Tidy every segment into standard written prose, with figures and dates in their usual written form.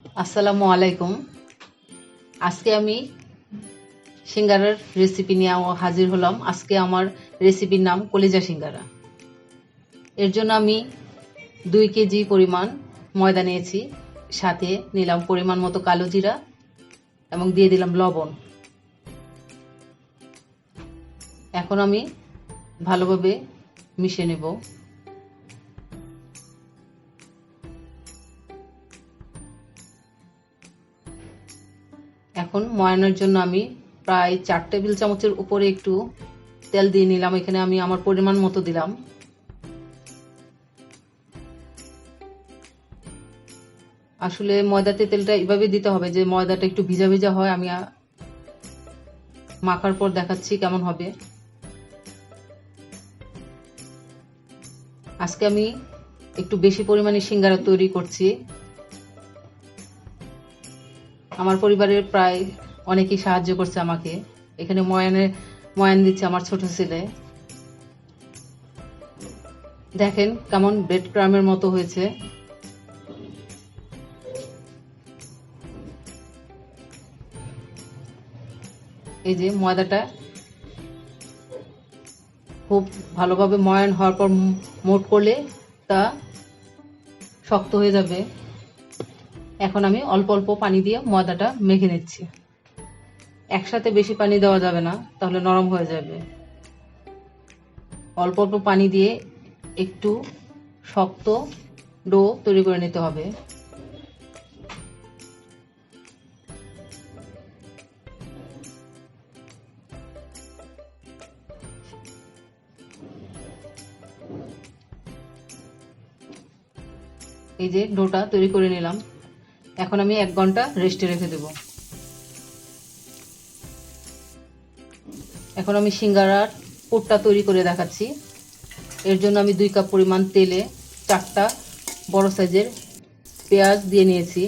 আসসালামু আলাইকুম। আজকে আমি সিঙ্গারার রেসিপি নিয়ে হাজির হলাম। আজকে আমার রেসিপির নাম কলিজা সিঙ্গারা। এর জন্য আমি 2 কেজি পরিমাণ ময়দা নিয়েছি, সাথে নিলাম পরিমাণ মতো কালো জিরা এবং দিয়ে দিলাম লবণ। এখন আমি ভালোভাবে মিশিয়ে নেব। এখন ময়ানের জন্য আমি প্রায় 4 টেবিল চামচের উপরে একটু তেল দিয়ে নিলাম। এখানে আমি আমার পরিমাণ মতো দিলাম। আসলে ময়দাতে তেলটা এভাবে দিতে হবে যে ময়দাটা একটু ভিজা ভিজা হয়। আমি মাখার পর দেখাচ্ছি কেমন হবে। আজকে আমি একটু বেশি পরিমাণে সিঙ্গারা তৈরি করছি। আমার পরিবারের প্রায় অনেকেই সাহায্য করছে আমাকে। এখানে ময়ান দিচ্ছে আমার ছোট ছেলে। দেখেন কেমন ব্রেড ক্রামের মতো হয়েছে। এই যে ময়দাটা খুব ভালোভাবে ময়ান হওয়ার পর মোট করলে তা শক্ত হয়ে যাবে। এখন আমি অল্প অল্প পানি দিয়ে ময়দাটা মেখে নিচ্ছি। একসাথে বেশি পানি দেওয়া যাবে না, তাহলে নরম হয়ে যাবে। অল্প অল্প পানি দিয়ে একটু শক্ত ডো তৈরি করে নিতে হবে। এই যে ডোটা তৈরি করে নিলাম। এখন আমি 1 ঘন্টা রেস্টে রেখে দেব। এখন আমি সিঙ্গারার পুরটা তৈরি করে দেখাচ্ছি। এর জন্য আমি 2 কাপ পরিমাণ তেলে 4টা বড় সাইজের পেঁয়াজ দিয়ে নিয়েছি।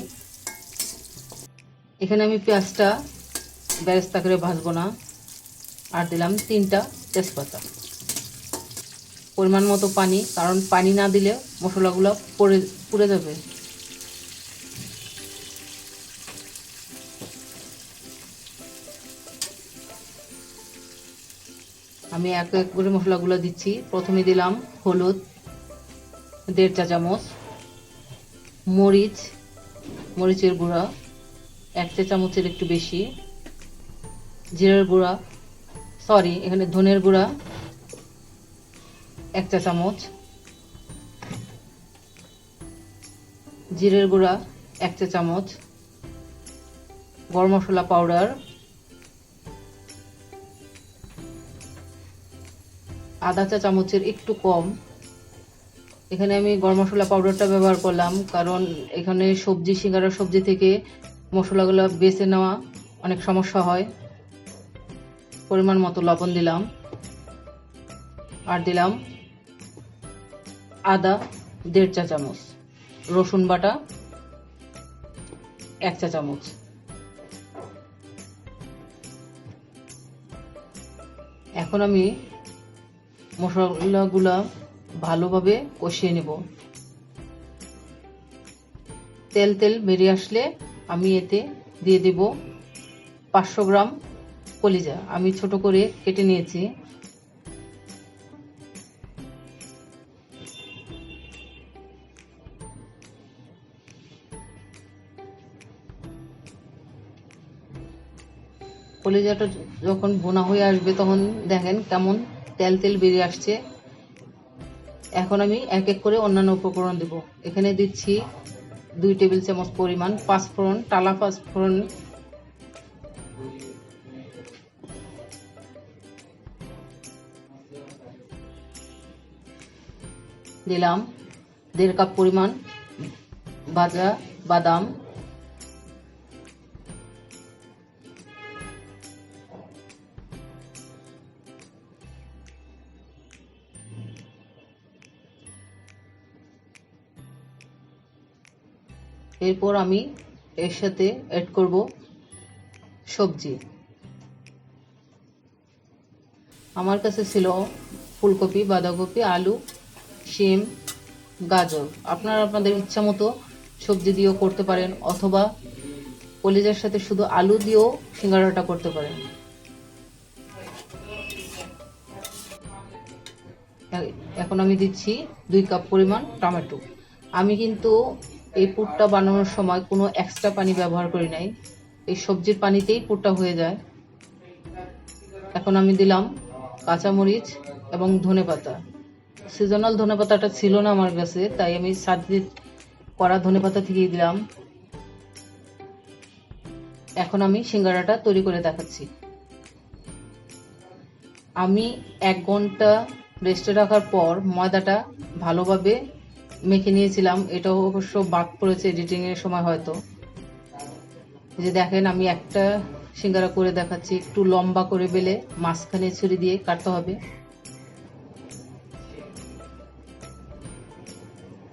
এখানে আমি পেঁয়াজটা বেরেস্তা করে ভাজবো না। আর দিলাম 3টা তেজপাতা। পরিমাণ মতো পানি, কারণ পানি না দিলে মশলাগুলো পুড়ে যাবে। আমি এক এক করে মশলাগুলো দিচ্ছি। প্রথমে দিলাম হলুদ 1.5 চা চামচ, মরিচের গুঁড়া 1 চা চামচের একটু বেশি, জিরার গুঁড়া এখানে ধনের গুঁড়া 1 চা চামচ, জিরের গুঁড়া 1 চা চামচ, গরম মশলা পাউডার আধা চা চামচের একটু কম। এখানে আমি গরম মশলা পাউডারটা ব্যবহার করলাম কারণ এখানে সিঙ্গারার সবজি থেকে মশলাগুলো বেছে নেওয়া অনেক সমস্যা হয়। পরিমাণ মতো লবণ দিলাম। আর দিলাম আদা 1.5 চা চামচ, রসুন বাটা 1 চা চামচ। এখন আমি মশলাগুলো ভালোভাবে কষিয়ে নেব। তেল বেরিয়ে আসলে আমি এতে দিয়ে দেব 500 গ্রাম কলিজা। আমি ছোট করে কেটে নিয়েছি। কলিজাটা যখন ভুনা হয়ে আসবে তখন দেখেন কেমন তেল বেরিয়ে আসছে। এখন আমি এক এক করে অন্যান্য উপকরণ দেব। এখানে দিচ্ছি 2 টেবিল চামচ পরিমাণ পাঁচফোড়ন, টালা পাঁচফোড়ন, দিলাম 1.5 কাপ পরিমাণ ভাজা বাদাম, এরপর আমি এর সাথে অ্যাড করব সবজি। আমার কাছে ছিল ফুলকপি, বাঁধাকপি, আলু, শিম, গাজর। আপনারা আপনাদের ইচ্ছা মতো সবজি দিয়েও করতে পারেন, অথবা কলিজার সাথে শুধু আলু দিয়েও সিঙ্গারাটা করতে পারেন। এখন আমি দিচ্ছি 2 কাপ পরিমাণ টমেটো। আমি কিন্তু এই পুরটা বানানোর সময় কোনো এক্সট্রা পানি ব্যবহার করি নাই, এই সবজির পানিতেই পুরটা হয়ে যায়। এখন আমি দিলাম কাঁচামরিচ এবং ধনেপাতা। সিজনাল ধনেপাতাটা ছিল না আমার কাছে, তাই আমি সাথে করা ধনেপাতা থেকেই দিলাম। এখন আমি সিঙ্গারাটা তৈরি করে দেখাচ্ছি। আমি 1 ঘন্টা রেস্টে রাখার পর ময়দাটা ভালোভাবে মেখে নিয়েছিলাম। এটাও অবশ্য বাদ পড়েছে এডিটিং এর সময় হয়তো। এই যে দেখেন, আমি একটা সিঙ্গারা করে দেখাচ্ছি। একটু লম্বা করে বেলে মাঝখানে ছুরি দিয়ে কাটতে হবে।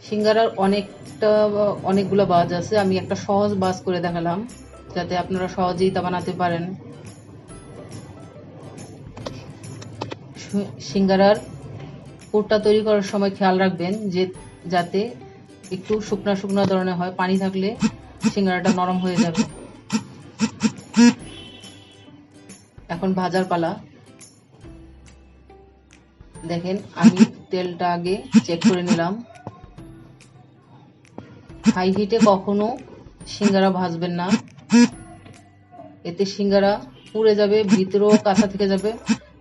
সিঙ্গারার অনেকগুলো বাজ আছে, আমি একটা সহজ বাজ করে দেখালাম যাতে আপনারা সহজেই তা বানাতে পারেন। সিঙ্গারার পুরটা তৈরি করার সময় খেয়াল রাখবেন যে যাতে একটু শুকনা শুকনা ধরনের হয়, পানি থাকলে সিঙ্গারাটা নরম হয়ে যাবে। এখন ভাজার পালা। দেখেন, আমি তেলটা আগে চেক করে নিলাম। হাই হিটে কখনো সিঙ্গারা ভাজবেন না, এতে সিঙ্গারা পুড়ে যাবে, ভিতরেও কাঁচা থেকে যাবে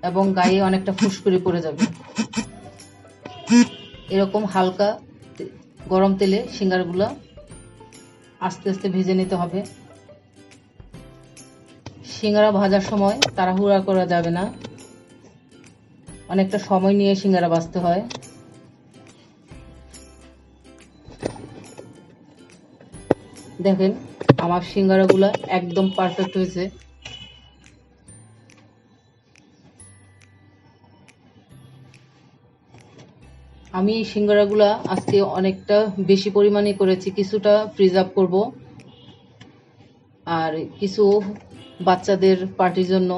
এবং গায়ে অনেকটা ফুসকুড়ি পড়ে যাবে। এরকম হালকা গরম তেলে সিঙ্গারাগুলো আস্তে আস্তে ভেজে নিতে হবে। সিঙ্গারা ভাজার সময় তাড়াহুড়া করা যাবে না, অনেকটা সময় নিয়ে সিঙ্গারা ভাজতে হয়। দেখেন, আমার সিঙ্গারাগুলো একদম পারফেক্ট হয়েছে। আমি এই সিঙ্গারাগুলা আজকে অনেকটা বেশি পরিমাণে করেছি, কিছুটা ফ্রিজ আপ করব আর কিছু বাচ্চাদের পার্টির জন্য।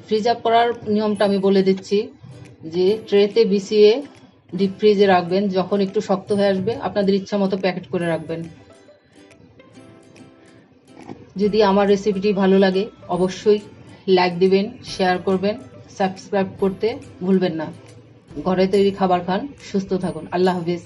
ফ্রিজ আপ করার নিয়মটা আমি বলে দিচ্ছি, যে ট্রেতে বিছিয়ে ডিপ ফ্রিজে রাখবেন। যখন একটু শক্ত হয়ে আসবে আপনাদের ইচ্ছা মতো প্যাকেট করে রাখবেন। যদি আমার রেসিপিটি ভালো লাগে অবশ্যই লাইক দিবেন, শেয়ার করবেন, সাবস্ক্রাইব করতে ভুলবেন না। ঘরে তৈরি খাবার খান, সুস্থ থাকুন। আল্লাহ হাফিজ।